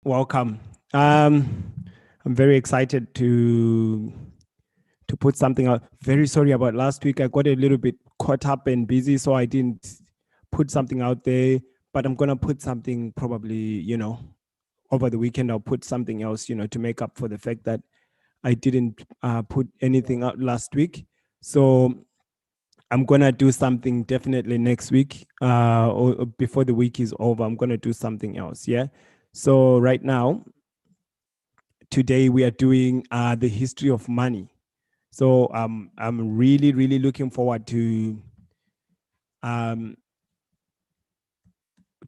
Welcome. I'm very excited to put something out. Very sorry about last week. I got a little bit caught up and busy, so I didn't put something out there. But I'm gonna put something probably, over the weekend. I'll put something else, to make up for the fact that I didn't put anything out last week. So I'm gonna do something definitely next week, or before the week is over. I'm gonna do something else. Yeah. So right now, today we are doing the history of money. So I'm really, really looking forward um,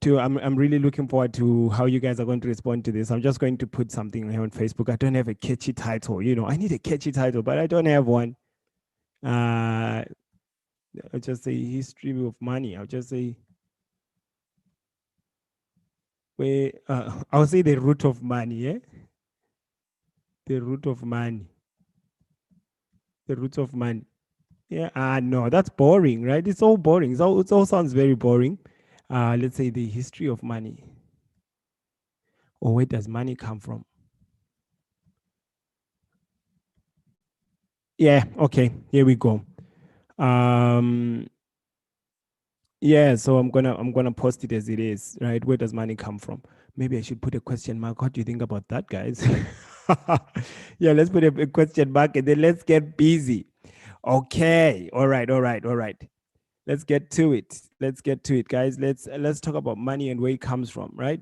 I'm really looking forward to how you guys are going to respond to this. I'm just going to put something here on Facebook. I don't have a catchy title. I need a catchy title, but I don't have one. Uh, I'll just say history of money. I'll just say where I'll say the root of money. Yeah, the root of money. The root of money. Yeah. No, that's boring, right? It's all boring. It all sounds very boring. Let's say the history of money, or where does money come from? Yeah. Okay. Here we go. Um. Yeah. So I'm gonna post it as it is, right? Where does money come from? Maybe I should put a question mark. What do you think about that, guys? Yeah. Let's put a question mark and then let's get busy. Okay. All right. All right. All right. Let's get to it. Let's get to it, guys. Let's talk about money and where it comes from, right?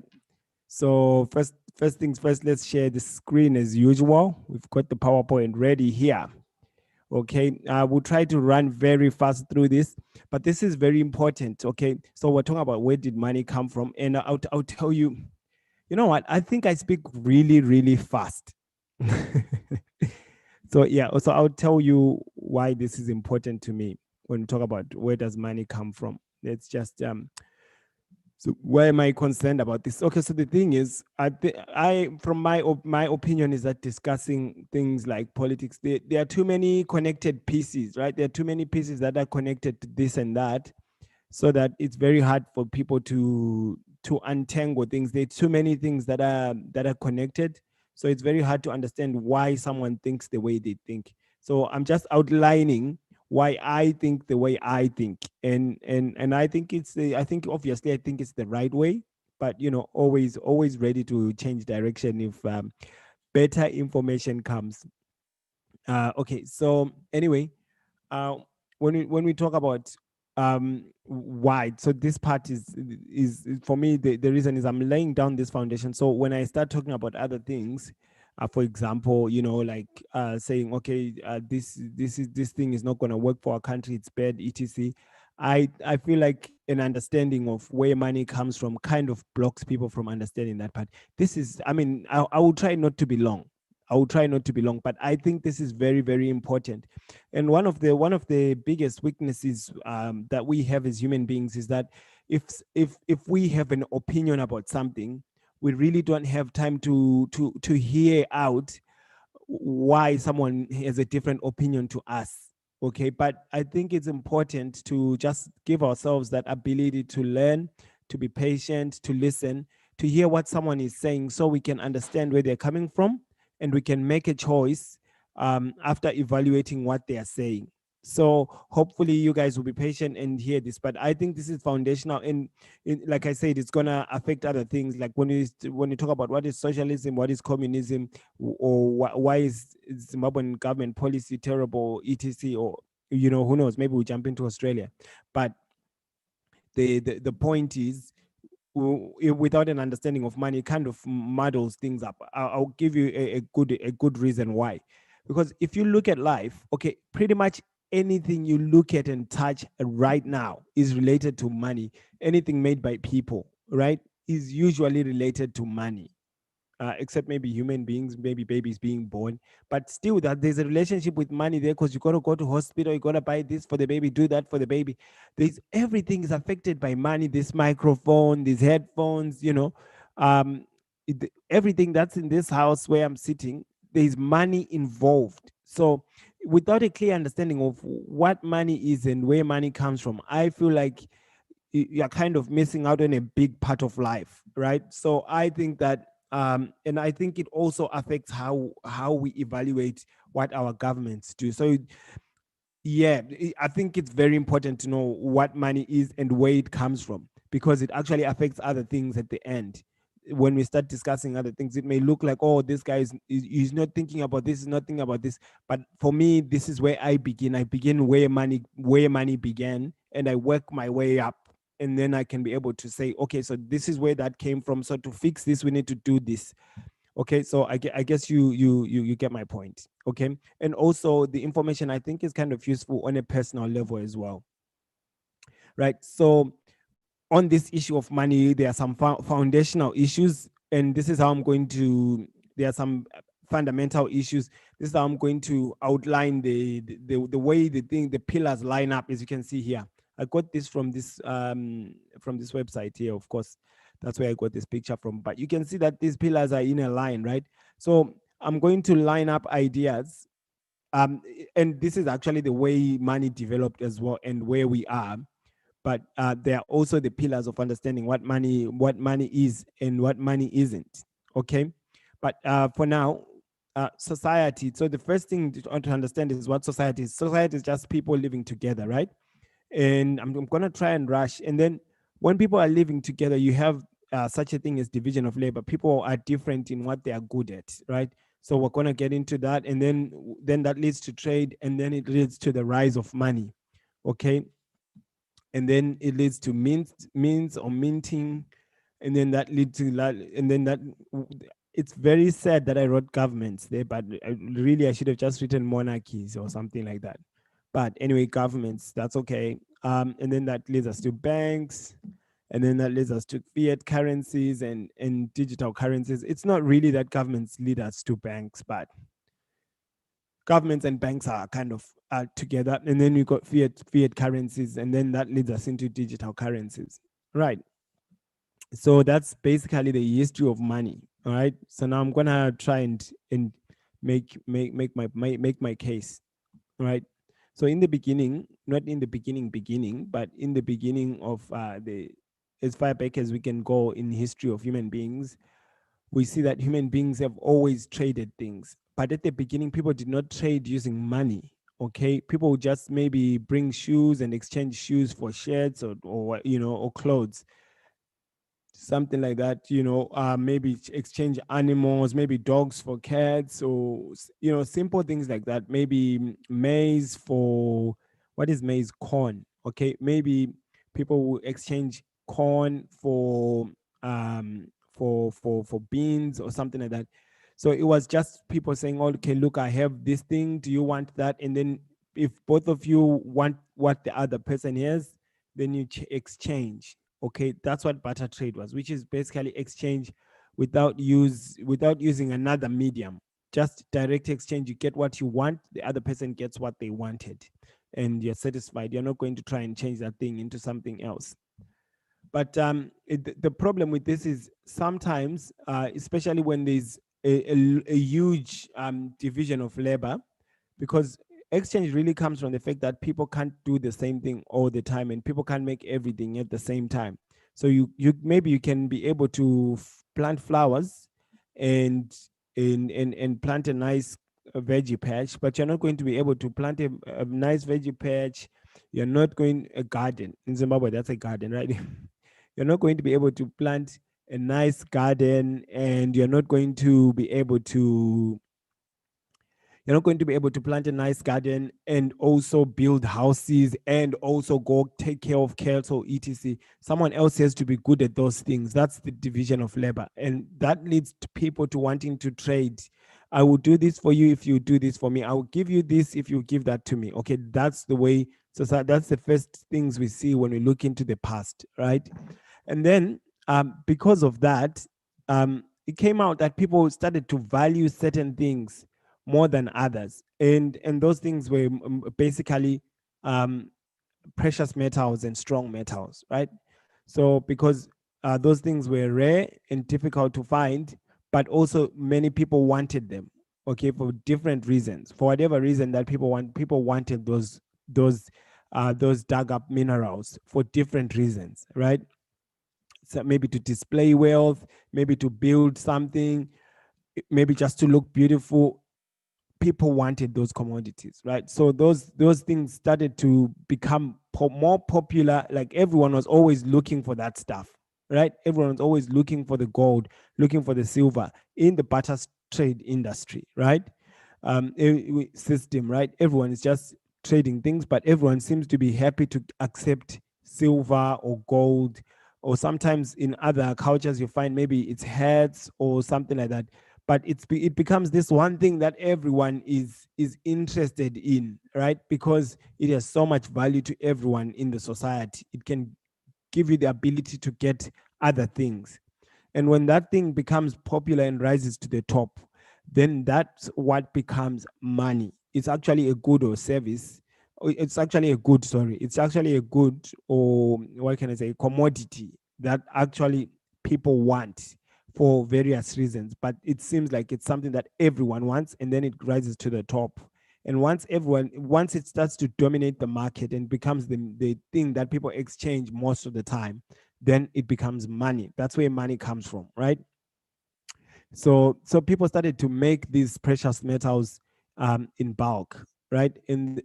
So first things first, let's share the screen as usual. We've got the PowerPoint ready here. Okay, we'll try to run very fast through this, but this is very important. Okay, so we're talking about where did money come from, and I'll tell you. You know what? I think I speak really really fast. So yeah, so I'll tell you why this is important to me when we talk about where does money come from. Let's just So why am I concerned about this? Okay, so the thing is, I from my opinion is that discussing things like politics, there are too many connected pieces, right? There are too many pieces that are connected to this and that, so that it's very hard for people to untangle things. There are too many things that are connected, so it's very hard to understand why someone thinks the way they think. So I'm just outlining why I think the way I think, and I think I think obviously I think it's the right way, but always ready to change direction if better information comes. Okay, so anyway, uh, when we talk about why, so this part is for me, the reason is I'm laying down this foundation. So when I start talking about other things, for example, like saying, okay, this thing is not going to work for our country, it's bad, etc. I feel like an understanding of where money comes from kind of blocks people from understanding that part. This is, I mean, I will try not to be long. I will try not to be long, but I think this is very, very important. And one of the biggest weaknesses that we have as human beings is that if if we have an opinion about something, we really don't have time to hear out why someone has a different opinion to us. Okay, but I think it's important to just give ourselves that ability to learn, to be patient, to listen, to hear what someone is saying, so we can understand where they're coming from, and we can make a choice after evaluating what they are saying. So hopefully you guys will be patient and hear this, but I think this is foundational. And like I said, it's gonna affect other things, like when you talk about what is socialism, what is communism, or why is Zimbabwean government policy terrible, etc. Or who knows? Maybe we'll jump into Australia, but the point is, without an understanding of money, it kind of muddles things up. I'll give you a good reason why. Because if you look at life, okay, pretty much anything you look at and touch right now is related to money. Anything made by people, right, is usually related to money, except maybe human beings, maybe babies being born. But still, that there's a relationship with money there, because you got to go to hospital, you got to buy this for the baby, do that for the baby. There's everything is affected by money. This microphone, these headphones, everything that's in this house where I'm sitting, there's money involved. So without a clear understanding of what money is and where money comes from, I feel like you're kind of missing out on a big part of life, right? So I think that And I think it also affects how we evaluate what our governments do. So yeah, I think it's very important to know what money is and where it comes from, because it actually affects other things at the end. When we start discussing other things, it may look like, oh, this guy is not thinking about this, is not thinking about this. But for me, this is where I begin. I begin where money began, and I work my way up. And then I can be able to say, okay, so this is where that came from. So to fix this, we need to do this. Okay, so I guess you get my point. Okay, and also the information I think is kind of useful on a personal level as well, right? So on this issue of money, there are some foundational issues, and this is how I'm going to. There are some fundamental issues. This is how I'm going to outline the way the pillars line up, as you can see here. I got this from this website here, of course. That's where I got this picture from. But you can see that these pillars are in a line, right? So I'm going to line up ideas, and this is actually the way money developed as well, and where we are. But there are also the pillars of understanding what money is and what money isn't. Okay, but for now, society. So the first thing to understand is what society is. Society is just people living together, right? And I'm going to try and rush. And then when people are living together, you have such a thing as division of labor. People are different in what they are good at, right? So we're going to get into that, and then that leads to trade, and then it leads to the rise of money. Okay, and then it leads to means or minting, and then that leads to that, and then that. It's very sad that I wrote governments there, but really I should have just written monarchies or something like that. But anyway, governments, that's okay. And then that leads us to banks, and then that leads us to fiat currencies and digital currencies. It's not really that governments lead us to banks, but governments and banks are kind of together. And then we got fiat currencies, and then that leads us into digital currencies, right? So that's basically the history of money. All right. So now I'm gonna try and make my case. All right. So in the beginning, not in the beginning, but in the beginning of the as far back as we can go in history of human beings, we see that human beings have always traded things. But at the beginning, people did not trade using money. Okay, people would just maybe bring shoes and exchange shoes for shirts or clothes, something like that. Maybe exchange animals, maybe dogs for cats, or simple things like that. Maybe maize for, what is maize? Corn. Okay, maybe people will exchange corn for beans or something like that. So it was just people saying, okay, look, I have this thing, do you want that? And then if both of you want what the other person has, then you exchange. Okay, that's what barter trade was, which is basically exchange without using another medium. Just direct exchange. You get what you want, the other person gets what they wanted, and you're satisfied. You're not going to try and change that thing into something else. But the problem with this is sometimes, especially when there's a huge division of labor, because exchange really comes from the fact that people can't do the same thing all the time, and people can't make everything at the same time. So you maybe you can be able to plant flowers and and plant a nice veggie patch, but you're not going to be able to plant a nice veggie patch. You're not going a garden in Zimbabwe. That's a garden, right? You're not going to be able to plant a nice garden, and you're not going to be able to plant a nice garden and also build houses and also go take care of cattle, etc. Someone else has to be good at those things. That's the division of labor. And that leads to people to wanting to trade. I will do this for you if you do this for me. I will give you this if you give that to me. Okay, that's the way. So that's the first things we see when we look into the past, right? And then because of that, it came out that people started to value certain things more than others, and those things were basically um, precious metals and strong metals, right? So because those things were rare and difficult to find, but also many people wanted them. Okay, for different reasons, for whatever reason that people wanted those dug up minerals for different reasons, right? so maybe to display wealth, maybe to build something, maybe just to look beautiful. People wanted those commodities, right? So those things started to become more popular. Like everyone was always looking for that stuff, right? Everyone was always looking for the gold, looking for the silver in the barter trade industry, right? System, right? Everyone is just trading things, but everyone seems to be happy to accept silver or gold, or sometimes in other cultures you find maybe it's heads or something like that. But it becomes this one thing that everyone is interested in, right? Because it has so much value to everyone in the society. It can give you the ability to get other things. And when that thing becomes popular and rises to the top, then that's what becomes money. It's actually a good or service. It's actually a good, sorry. It's actually a good, or what can I say, commodity that actually people want for various reasons. But it seems like it's something that everyone wants, and then it rises to the top. And once it starts to dominate the market and becomes the thing that people exchange most of the time, then it becomes money. That's where money comes from, right? So people started to make these precious metals in bulk, right? And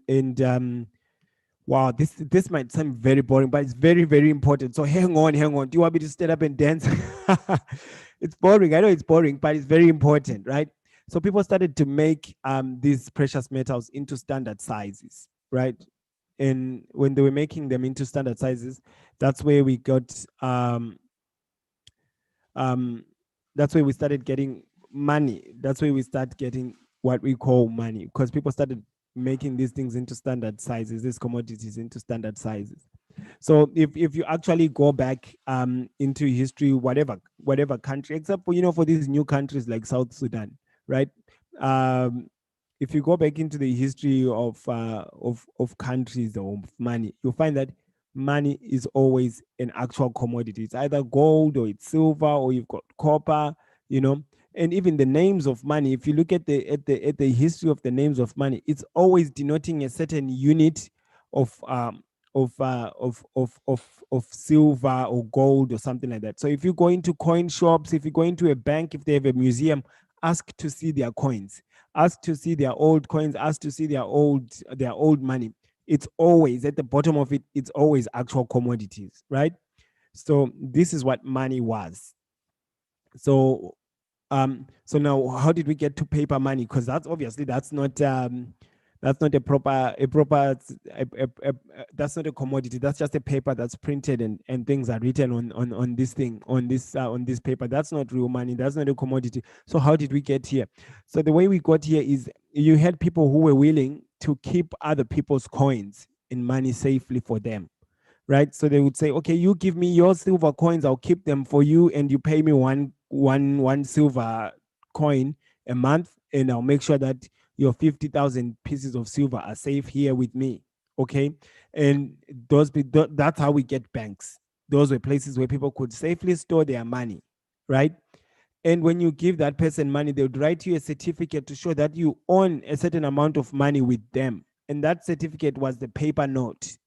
wow, this might sound very boring, but it's very, very important. So hang on, hang on. Do you want me to stand up and dance? It's boring. I know it's boring, but it's very important, right? So people started to make these precious metals into standard sizes, right? And when they were making them into standard sizes, that's where we got um, that's where we started getting money. That's where we start getting what we call money, because people started making these things into standard sizes, these commodities into standard sizes. So if you actually go back into history, whatever country, except for for these new countries like South Sudan, right? Um, if you go back into the history of countries or of money, you'll find that money is always an actual commodity. It's either gold or it's silver or you've got copper, you know. And even the names of money, if you look at the history of the names of money, it's always denoting a certain unit of of silver or gold or something like that. So if you go into coin shops, if you go into a bank, if they have a museum, ask to see their coins, ask to see their old coins, ask to see their old money. It's always at the bottom of it, it's always actual commodities, right? So this is what money was. So now how did we get to paper money? Because that's obviously that's not that's not a commodity. That's just a paper that's printed and things are written on this thing, on this paper. That's not real money. That's not a commodity. So how did we get here? So the way we got here is you had people who were willing to keep other people's coins and money safely for them, right? So they would say, okay, you give me your silver coins, I'll keep them for you, and you pay me one silver coin a month, and I'll make sure that your 50,000 pieces of silver are safe here with me. Okay. And that's how we get banks. Those were places where people could safely store their money, right? And when you give that person money, they would write you a certificate to show that you own a certain amount of money with them. And that certificate was the paper note.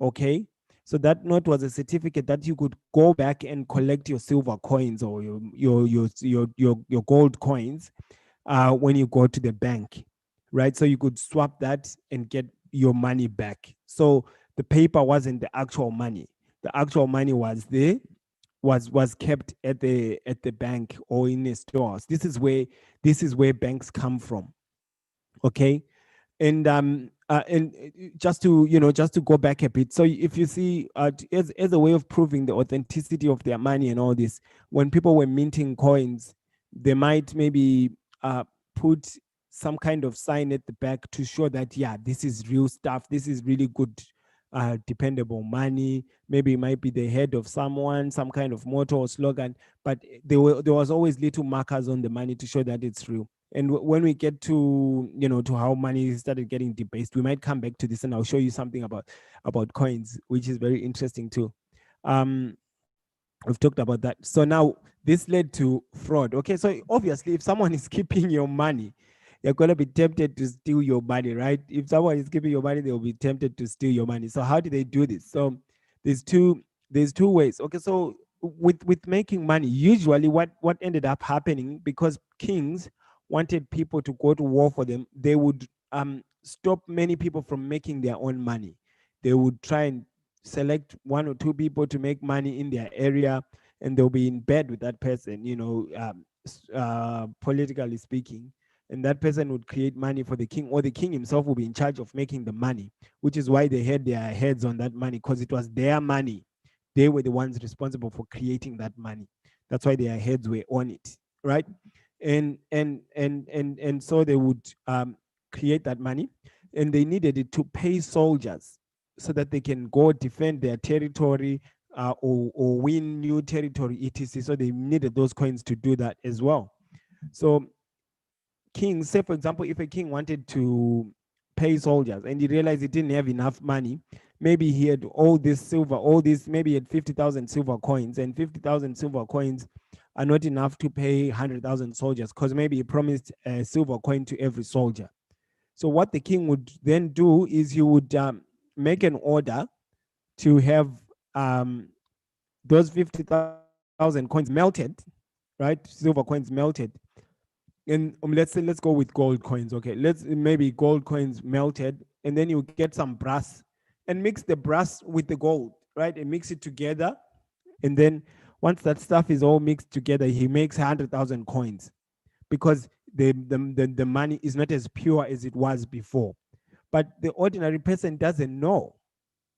Okay. So that note was a certificate that you could go back and collect your silver coins or your gold coins when you go to the bank, right? So you could swap that and get your money back. So the paper wasn't the actual money. The actual money was kept at the bank or in the stores. This is where banks come from. Okay. And just to go back a bit, so if you see as a way of proving the authenticity of their money and all this, when people were minting coins, they might maybe put some kind of sign at the back to show that, yeah, this is real stuff, this is really good, dependable money. Maybe it might be the head of someone, some kind of motto or slogan, but there was always little markers on the money to show that it's real. And when we get to how money started getting debased, we might come back to this, and I'll show you something about coins, which is very interesting too. um we've talked about that. So now this led to fraud. Okay, so obviously if someone is keeping your money, you're going to be tempted to steal your money, right? If someone is keeping your money, they'll be tempted to steal your money. So how do they do this? So there's two there's two ways. Okay, so with making money, usually what ended up happening, because kings wanted people to go to war for them, they would stop many people from making their own money. They would try and select one or two people to make money in their area, and they'll be in bed with that person, politically speaking, and that person would create money for the king, or the king himself will be in charge of making the money, which is why they had their heads on that money, because it was their money. They were the ones responsible for creating that money. That's why their heads were on it, right? And so they would create that money, and they needed it to pay soldiers so that they can go defend their territory, or win new territory, etc. So they needed those coins to do that as well. So kings, say for example, if a king wanted to pay soldiers and he realized he didn't have enough money, maybe he had all this silver, all this, maybe he had 50,000 silver coins, and 50,000 silver coins are not enough to pay 100,000 soldiers, because maybe he promised a silver coin to every soldier. So what the king would then do is he would make an order to have those 50,000 coins melted, right? Silver coins melted. And let's go with gold coins. Okay, let's maybe gold coins melted, and then you get some brass and mix the brass with the gold, right? And mix it together. And then once that stuff is all mixed together, he makes 100,000 coins, because the money is not as pure as it was before. But the ordinary person doesn't know.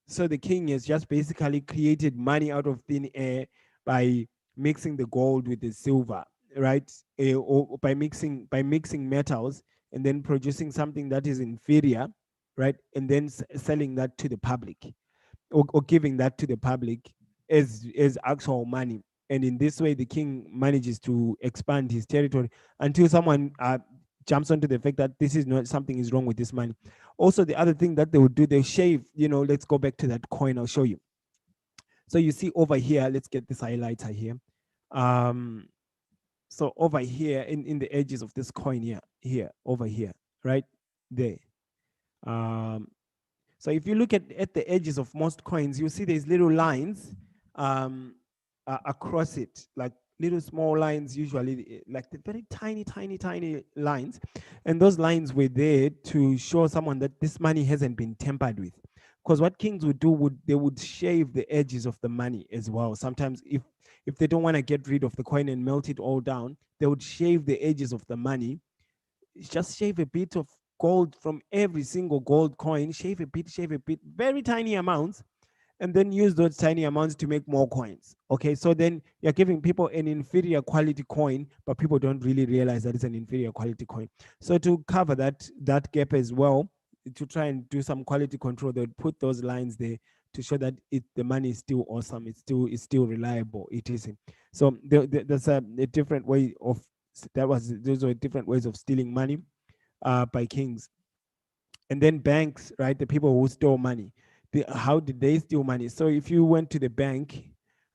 So the king has just basically created money out of thin air by mixing the gold with the silver, right? Or by mixing metals, and then producing something that is inferior, right? And then selling that to the public, or giving that to the public as actual money. And in this way, the king manages to expand his territory until someone jumps onto the fact that this is not, something is wrong with this money. Also, the other thing that they would do, they shave. Let's go back to that coin. I'll show you. So you see over here, let's get this highlighter here. Um, so over here in the edges of this coin here, over here, right there. Um, so if you look at the edges of most coins, you see there's little lines across it, like little small lines, usually like the very tiny, tiny, tiny lines. And those lines were there to show someone that this money hasn't been tampered with. Because what kings would do, they would shave the edges of the money as well. Sometimes if they don't want to get rid of the coin and melt it all down, they would shave the edges of the money, just shave a bit of gold from every single gold coin, shave a bit, very tiny amounts, and then use those tiny amounts to make more coins. Okay, so then you're giving people an inferior quality coin, but people don't really realize that it's an inferior quality coin. So to cover that gap as well, to try and do some quality control, they would put those lines there to show that the money is still awesome, it's still reliable. It isn't. So there's a different way of those are different ways of stealing money by kings. And then banks, right? The people who stole money. How did they steal money? So if you went to the bank,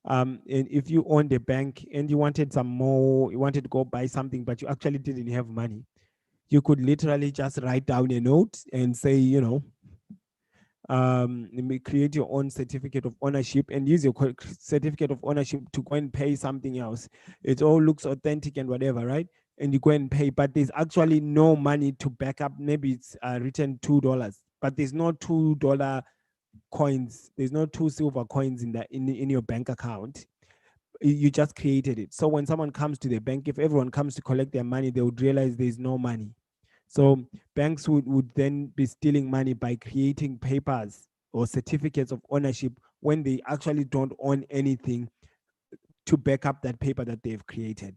and if you owned a bank and you wanted some more, you wanted to go buy something, but you actually didn't have money, you could literally just write down a note and say, create your own certificate of ownership and use your certificate of ownership to go and pay something else. It all looks authentic and whatever, right? And you go and pay, but there's actually no money to back up. Maybe it's written $2, but there's no $2 coins. There's no two silver coins in your bank account. You just created it. So when someone comes to the bank, if everyone comes to collect their money, they would realize there's no money. So banks would then be stealing money by creating papers or certificates of ownership when they actually don't own anything to back up that paper that they've created.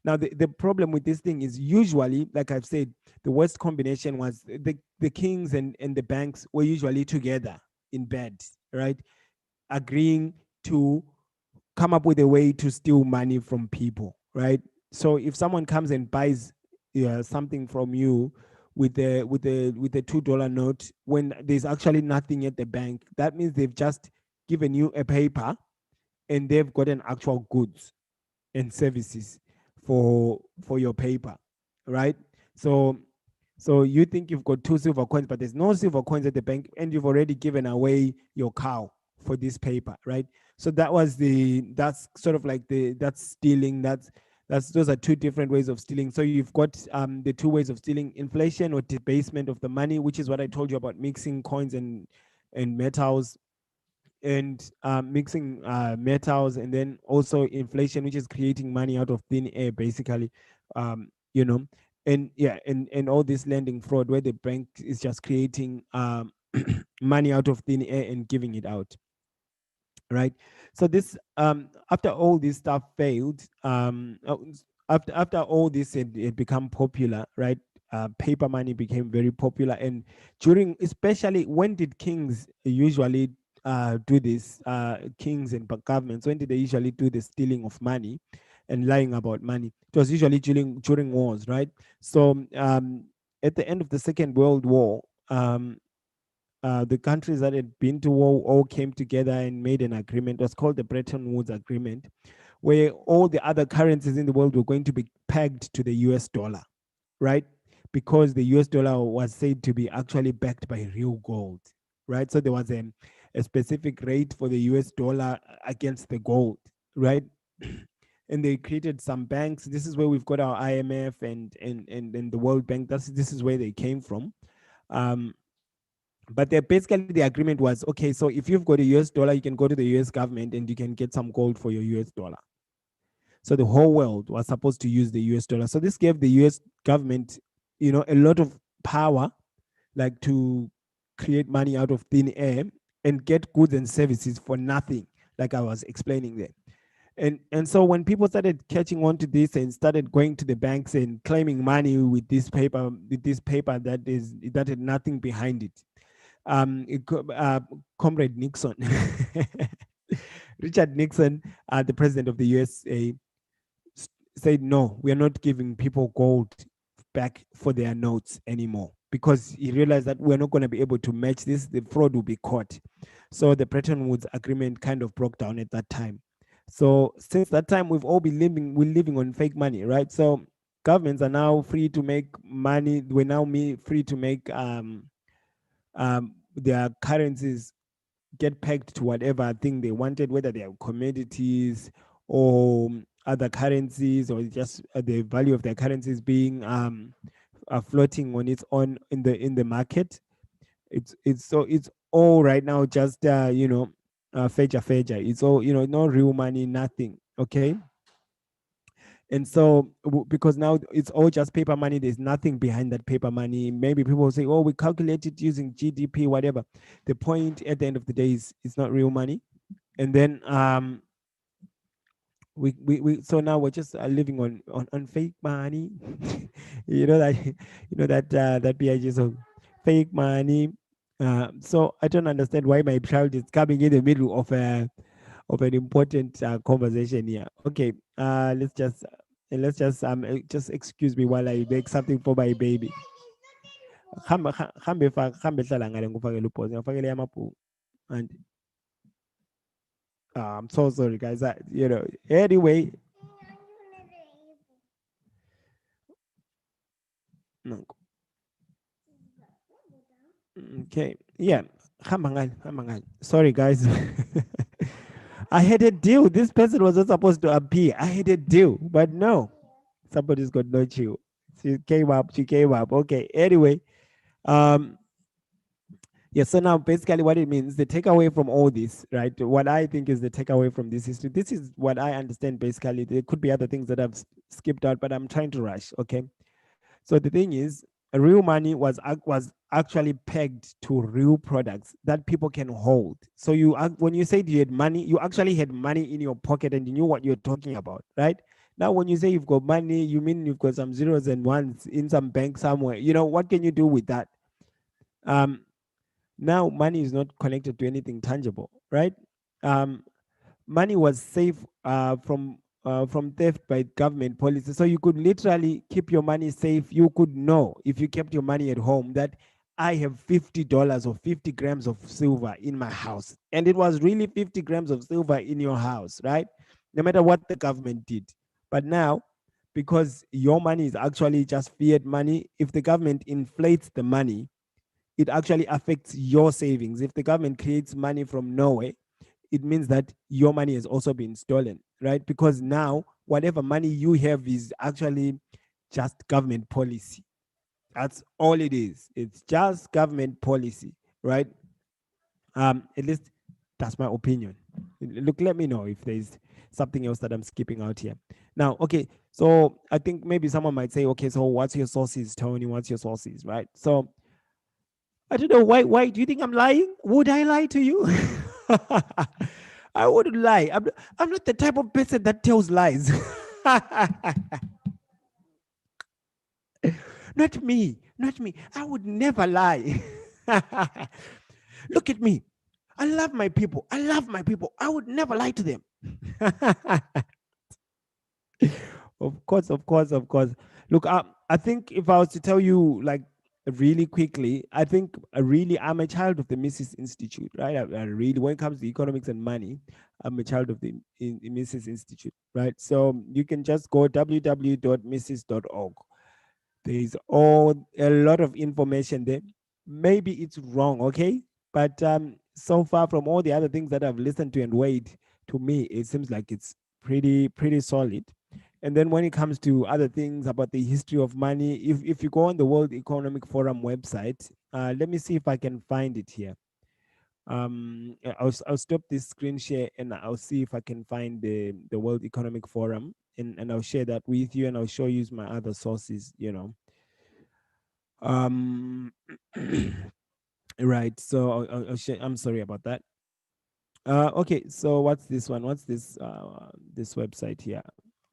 Now, the problem with this thing is usually, like I've said, the worst combination was the kings and the banks were usually together in bed, right? Agreeing to come up with a way to steal money from people, right? So if someone comes and buys something from you with a $2 note when there's actually nothing at the bank, that means they've just given you a paper and they've gotten actual goods and services for your paper, right? So you think you've got two silver coins, but there's no silver coins at the bank, and you've already given away your cow for this paper, right? So that's sort of like that's stealing. That's those are two different ways of stealing. So you've got the two ways of stealing: inflation or debasement of the money, which is what I told you about, mixing coins and metals, and mixing metals, and then also inflation, which is creating money out of thin air, basically. You know, and yeah, and all this lending fraud, where the bank is just creating money out of thin air and giving it out, right? So this after all this stuff failed, after all this had become popular, right? Paper money became very popular, and during, especially, when did kings usually do this? Kings and governments, when did they usually do the stealing of money and lying about money? It was usually during wars, right? So at the end of the Second World War, the countries that had been to war all came together and made an agreement. It was called the Bretton Woods Agreement, where all the other currencies in the world were going to be pegged to the US dollar, right? Because the US dollar was said to be actually backed by real gold, right? So there was a specific rate for the US dollar against the gold, right? And they created some banks. This is where we've got our IMF and the World Bank. This is where they came from. But basically the agreement was, okay, so if you've got a US dollar, you can go to the US government and you can get some gold for your US dollar. So the whole world was supposed to use the US dollar. So this gave the US government, a lot of power, like to create money out of thin air and get goods and services for nothing, like I was explaining there. And so when people started catching on to this and started going to the banks and claiming money with this paper that had nothing behind it, Comrade Nixon, Richard Nixon, the president of the USA, said, no, we are not giving people gold back for their notes anymore, because he realized that we're not going to be able to match this. The fraud will be caught. So the Bretton Woods Agreement kind of broke down at that time. So since that time, we're living on fake money, right? So governments are now free to make money. We're now free to make their currencies get pegged to whatever thing they wanted, whether they are commodities or other currencies, or just the value of their currencies being floating on its own in the market. It's all right now just feja. It's all, no real money, nothing. Okay. And so, because now it's all just paper money, there's nothing behind that paper money. Maybe people will say, oh, we calculate it using GDP, whatever. The point at the end of the day is it's not real money. And then so now we're just living on fake money. That PIG song, fake money. So I don't understand why my child is coming in the middle of an important conversation here. Okay, just excuse me while I make something for my baby. Hlala ngale ngikufakele upause, ngifakele amabhuku. And I'm so sorry, guys. Anyway. No. Okay. Yeah. Sorry, guys. I had a deal. This person was not supposed to appear. I had a deal, but no, somebody's got no chill. She came up. Okay. Anyway, yeah. So now, basically, what it means, the takeaway from all this, right? What I think is the takeaway from this history. This is what I understand. Basically, there could be other things that I've skipped out, but I'm trying to rush. Okay. So the thing is, real money was actually pegged to real products that people can hold. So when you said you had money, you actually had money in your pocket and you knew what you're talking about, right? Now, when you say you've got money, you mean you've got some zeros and ones in some bank somewhere. What can you do with that? Now, money is not connected to anything tangible, right? Money was safe from theft by government policy. So you could literally keep your money safe. You could know, if you kept your money at home, that I have $50 or 50 grams of silver in my house. And it was really 50 grams of silver in your house, right? No matter what the government did. But now, because your money is actually just fiat money, if the government inflates the money, it actually affects your savings. If the government creates money from nowhere, it means that your money has also been stolen, right? Because now whatever money you have is actually just government policy. That's all it is. It's just government policy, right? At least that's my opinion. Look, let me know if there's something else that I'm skipping out here. Now, okay, so I think maybe someone might say, okay, so what's your sources, Tony? What's your sources, right? So I don't know why do you think I'm lying? Would I lie to you? I wouldn't lie. I'm not the type of person that tells lies. Not me. Not me. I would never lie. Look at me. I love my people. I love my people. I would never lie to them. Of course, of course, of course. Look, I think if I was to tell you like really quickly, I think I'm a child of the Mises Institute, right? I really, when it comes to economics and money, I'm a child of the Mises Institute, right? So you can just go www.mises.org. There's all a lot of information there. Maybe it's wrong, okay? But so far from all the other things that I've listened to and weighed, to me, it seems like it's pretty solid. And then when it comes to other things about the history of money, if you go on the World Economic Forum website, let me see if I can find it here. I'll stop this screen share and I'll see if I can find the World Economic Forum, and I'll share that with you, and I'll show you my other sources, you know. Um, right. So I'll share, I'm sorry about that. Okay. So what's this one? What's this? This website here.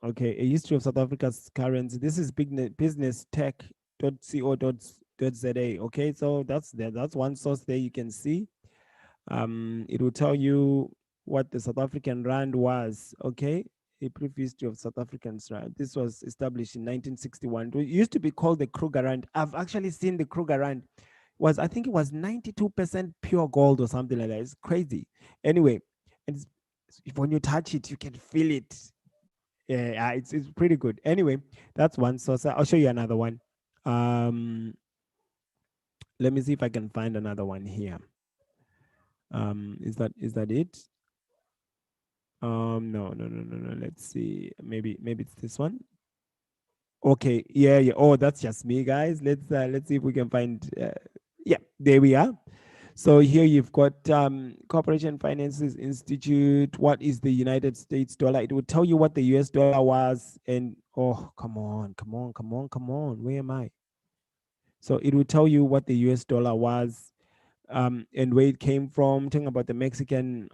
Okay, a history of South Africa's currency. This is businesstech.co.za. Okay, so that's there. That's one source there you can see. It will tell you what the South African rand was. Okay, a brief history of South African's rand. This was established in 1961. It used to be called the Kruger rand. I've actually seen the Kruger rand. I think it was 92% pure gold or something like that. It's crazy. Anyway, and when you touch it, you can feel it. Yeah, it's pretty good. Anyway, that's one source. I'll show you another one. Um, let me see if I can find another one here. Is that it? No. Let's see. Maybe it's this one. Okay, yeah. Oh, that's just me, guys. Let's see if we can find. Yeah, there we are. So here you've got Corporation Finances Institute. What is the United States dollar? It will tell you what the US dollar was. And oh, come on. Where am I? So it will tell you what the US dollar was, and where it came from. Talking about the Mexican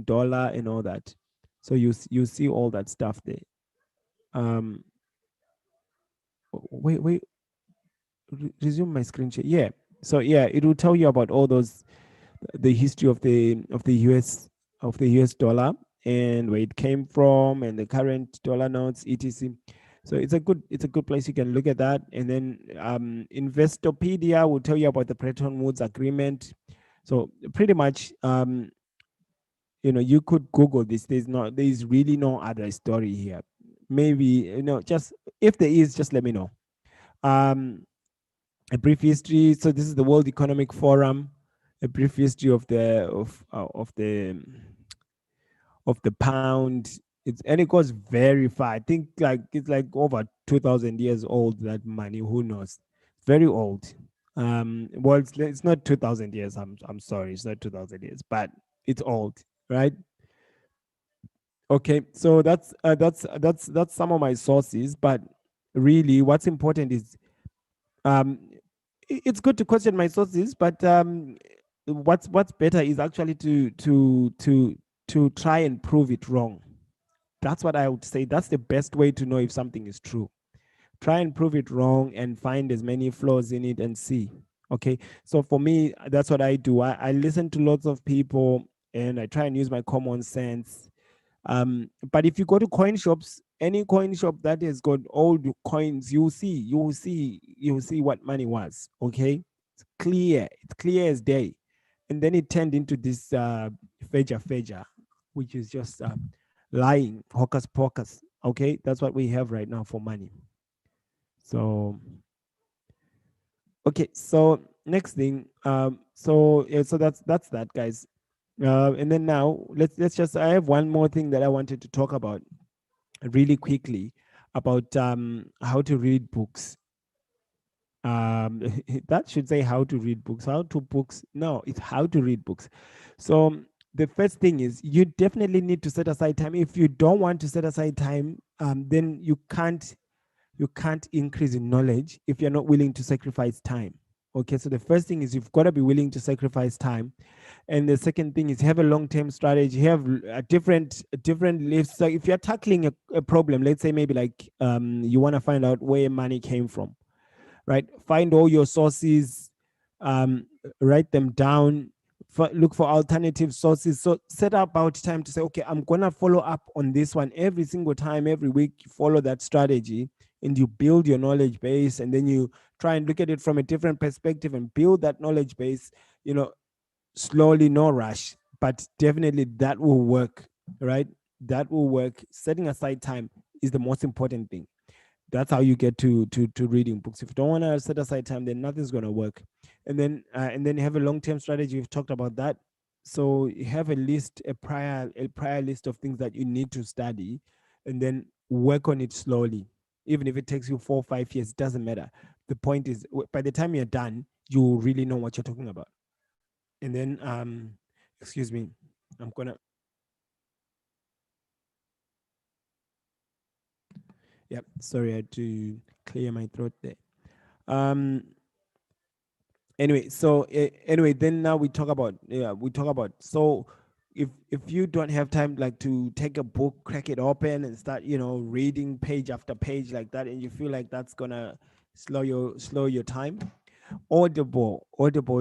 dollar and all that. So you see all that stuff there. Um, wait, resume my screen share. Yeah. So yeah, it will tell you about all those, the history of the US dollar, and where it came from, and the current dollar notes, etc. So it's a good place. You can look at that. And then Investopedia will tell you about the Bretton Woods Agreement. So pretty much, you could Google this. There's really no other story here. Maybe, just if there is, just let me know. A brief history. So this is the World Economic Forum. A brief history of the pound. And it goes very far. I think it's like over 2,000 years old. That money, who knows? Very old. Well, it's not 2,000 years. I'm sorry, it's not 2,000 years, but it's old, right? Okay, so that's some of my sources. But really, what's important is, um, it's good to question my sources, but what's better is actually to try and prove it wrong. That's what I would say. That's the best way to know if something is true. Try and prove it wrong and find as many flaws in it and see. Okay, so for me, that's what I do. I listen to lots of people, and I try and use my common sense. But if you go to coin shops, any coin shop that has got old coins, you'll see what money was. Okay, it's clear as day. And then it turned into this feja, which is just lying, hocus pocus. Okay, that's what we have right now for money. So Okay, so next thing, so yeah, so that's that, guys. And then now let's just, I have one more thing that I wanted to talk about really quickly about how to read books. That should say how to read books, how to books. No, it's how to read books. So the first thing is you definitely need to set aside time. If you don't want to set aside time, then you can't increase in knowledge if you're not willing to sacrifice time. Okay, so the first thing is you've got to be willing to sacrifice time, and the second thing is have a long-term strategy, have a different lists. So if you're tackling a problem, let's say maybe like you want to find out where money came from, right? Find all your sources, um, write them down, look for alternative sources. So set about time to say, okay, I'm going to follow up on this one every single time, every week. You follow that strategy and you build your knowledge base, and then you try and look at it from a different perspective and build that knowledge base, slowly, no rush, but definitely that will work, right? That will work. Setting aside time is the most important thing. That's how you get to reading books. If you don't want to set aside time, then nothing's going to work. And then you have a long-term strategy. We've talked about that. So you have a prior list of things that you need to study, and then work on it slowly. Even if it takes you 4 or 5 years, it doesn't matter. The point is, by the time you're done, you really know what you're talking about. And then excuse me, I'm gonna yep, sorry, I had to clear my throat there. um anyway, so anyway, then now we talk about, so if you don't have time, like, to take a book, crack it open and start reading page after page like that, and you feel like that's gonna slow your time, Audible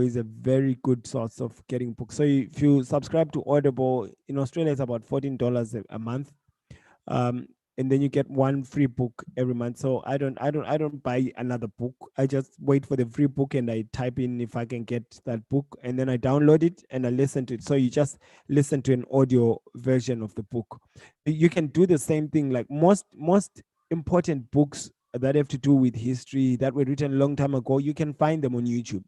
is a very good source of getting books. So if you subscribe to Audible in Australia, it's about $14 a month. um, and then you get one free book every month. So I don't buy another book. I just wait for the free book and I type in if I can get that book, and then I download it and I listen to it. So you just listen to an audio version of the book. You can do the same thing. Like most important books that have to do with history that were written a long time ago, you can find them on YouTube,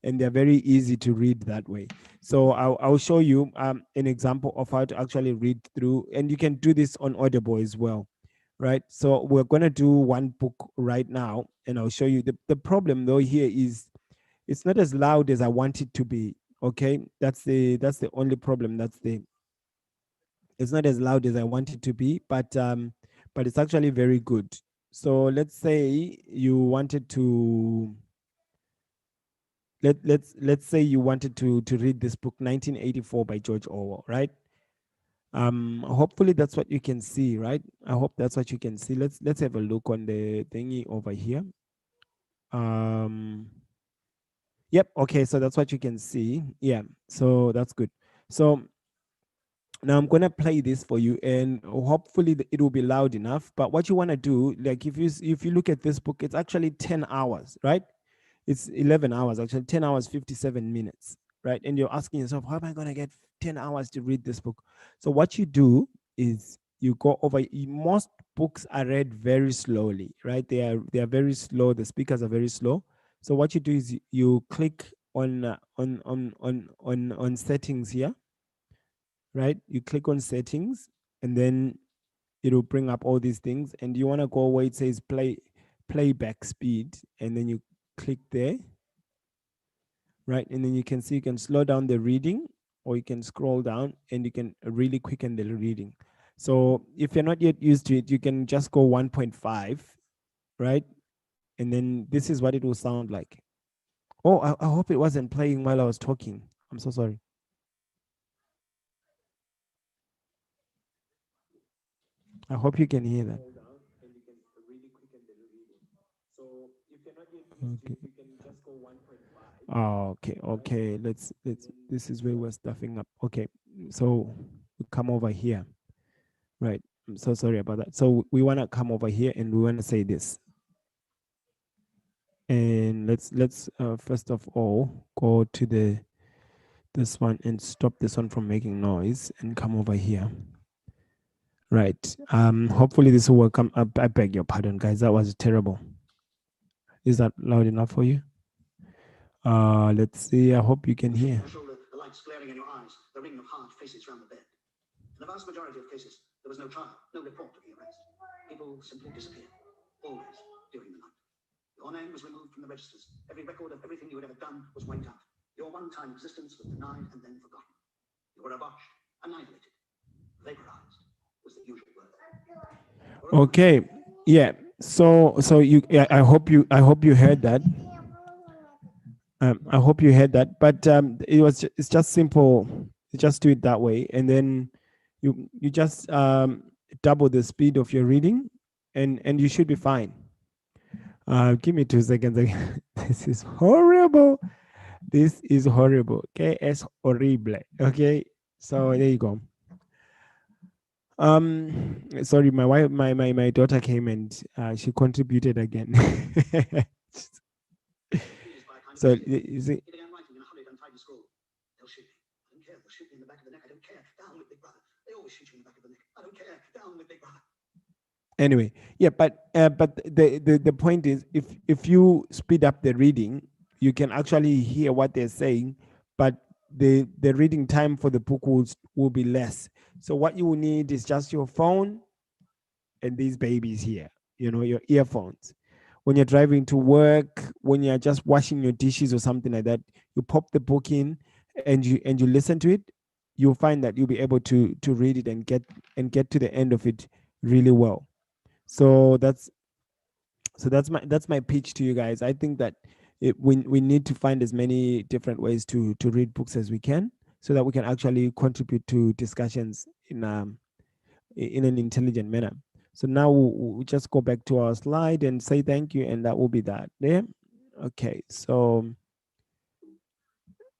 and they're very easy to read that way. So I'll show you an example of how to actually read through, and you can do this on Audible as well, right? So we're going to do one book right now, and I'll show you. The problem though here is it's not as loud as I want it to be. Okay, that's the only problem. It's not as loud as I want it to be, but it's actually very good. So let's say you wanted to let's say you wanted to read this book, 1984 by George Orwell, right? Hopefully that's what you can see, right? I hope that's what you can see. Let's have a look on the thingy over here. um yep, okay, so that's what you can see. Yeah, so that's good. So now I'm gonna play this for you, and hopefully it will be loud enough. But what you want to do, like, if you look at this book, it's actually 10 hours, right? It's 11 hours, actually 10 hours 57 minutes, right? And you're asking yourself, how am I going to get 10 hours to read this book? So what you do is you go over. Most books are read very slowly, right? They are very slow. The speakers are very slow. So what you do is you click on settings here, right? You click on settings, and then it'll bring up all these things, and you want to go where it says playback speed, and then you click there, right? And then you can see you can slow down the reading, or you can scroll down and you can really quicken the reading. So if you're not yet used to it, you can just go 1.5, right? And then this is what it will sound like. Oh, I hope it wasn't playing while I was talking. I'm so sorry. I hope you can hear that. Okay. Oh, okay. Let's. This is where we're stuffing up. Okay, so we come over here, right? I'm so sorry about that. So we want to come over here and we want to say this, and let's first of all go to this one and stop this one from making noise and come over here, right? Hopefully this will work. I beg your pardon, guys. That was terrible. Is that loud enough for you? Let's see. I hope you can hear. The lights glaring in your eyes, the ring of hard faces round the bed. In the vast majority of cases, there was no trial, no report of the arrest. People simply disappeared, always during the night. Your name was removed from the registers. Every record of everything you had ever done was wiped out. Your one-time existence was denied and then forgotten. You were abolished, annihilated, vaporized, was the usual word. Okay. Yeah. So you. Yeah, I hope you heard that. I hope you heard that. But it's just simple. You just do it that way, and then you just double the speed of your reading, and you should be fine. Give me 2 seconds again. This is horrible. This is horrible. Okay, es horrible. Okay, so there you go. Sorry, my wife, my daughter came and she contributed again. So you see, He began writing in a hurried, untidy scrawl. They'll shoot me. I don't care. They'll shoot me in the back of the neck. I don't care. Down with Big Brother. They always shoot you in the back of the neck. I don't care. Down with Big Brother. anyway, yeah, but the point is, if you speed up the reading, you can actually hear what they're saying, but the reading time for the book will be less. So what you will need is just your phone and these babies here, your earphones. When you're driving to work, when you're just washing your dishes or something like that, you pop the book in and you listen to it. You'll find that you'll be able to read it and get to the end of it really well. So that's my pitch to you guys. I think that we need to find as many different ways to read books as we can, so that we can actually contribute to discussions in an intelligent manner. So now we'll just go back to our slide and say thank you, and that will be that there. Okay, so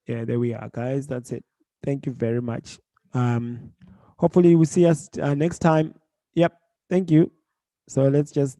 yeah, there we are, guys. That's it. Thank you very much. Hopefully we'll see us next time. Yep, thank you. So let's just